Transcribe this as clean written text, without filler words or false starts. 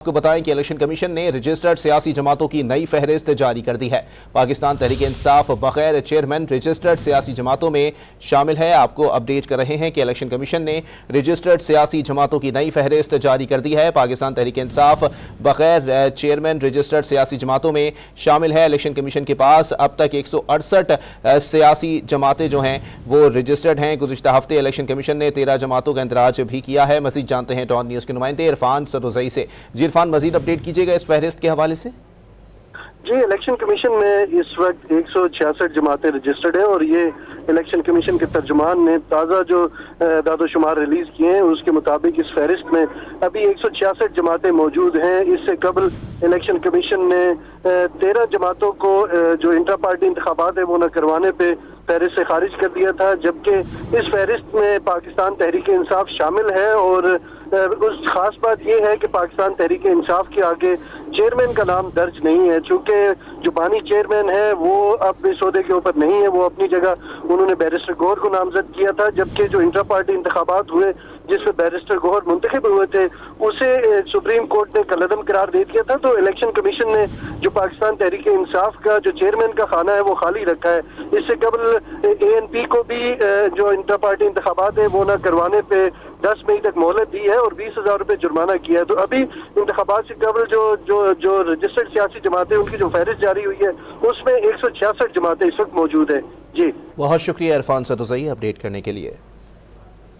आपको बताएं कि इलेक्शन कमीशन ने रजिस्टर्ड सियासी जमातों की नई फहरिस्त जारी कर दी है। पाकिस्तान तहरीक इंसाफ बगैर चेयरमैन रजिस्टर्ड सियासी जमातों में शामिल है। आपको अपडेट कर रहे हैं कि इलेक्शन कमीशन ने रजिस्टर्ड सियासी जमातों की नई फहरिस्त जारी कर दी है। पाकिस्तान तहरीक इंसाफ बगैर चेयरमैन रजिस्टर्ड सियासी जमातों में शामिल है। इलेक्शन कमीशन के पास अब तक 168 सियासी जमातें जो हैं वो रजिस्टर्ड हैं। गुज़िश्ता हफ्ते इलेक्शन कमीशन ने 13 जमातों का इंदराज भी किया है। मजीद जानते हैं डॉन न्यूज़ के नुमाइंदे इरफान सदोज़ई से। इरफान, मजीद अपडेट कीजिएगा इस फहरिस्त के हवाले से। जी, इलेक्शन कमीशन में इस वक्त 166 जमातें रजिस्टर्ड हैं और ये इलेक्शन कमीशन के तर्जुमान ने ताज़ा जो दादोशुमार रिलीज किए हैं उसके मुताबिक इस फहरिस्त में अभी 166 जमातें मौजूद हैं। इससे कबल इलेक्शन कमीशन ने 13 जमातों को जो इंटर पार्टी इंतखाबात है वो न करवाने पे फहरिस्त से खारिज कर दिया था, जबकि इस फहरिस्त में पाकिस्तान तहरीक इंसाफ शामिल है। और उस खास बात यह है कि पाकिस्तान तहरीक इंसाफ के आगे चेयरमैन का नाम दर्ज नहीं है, चूंकि जो बानी चेयरमैन है वो अब इस ओहदे के ऊपर नहीं है। वो अपनी जगह उन्होंने बैरिस्टर गौहर को नामजद किया था, जबकि जो इंटर पार्टी इंतखाबात हुए जिसमें बैरिस्टर गौहर मुंतखब हुए थे उसे सुप्रीम कोर्ट ने कलअदम करार दे दिया था। तो इलेक्शन कमीशन ने जो पाकिस्तान तहरीक इंसाफ का जो चेयरमैन का खाना है वो खाली रखा है। इससे कबल ANP को भी जो इंटर पार्टी इंतखाबात है वो न करवाने पे 10 मई तक मोहलत दी है और 20,000 रुपए जुर्माना किया है। तो अभी इंतखाबात से कबल जो रजिस्टर्ड सियासी जमातें उनकी जो फहरिस्त जारी हुई है उसमें 166 जमातें इस वक्त मौजूद है। जी, बहुत शुक्रिया इरफान सदोज़ई अपडेट करने के लिए।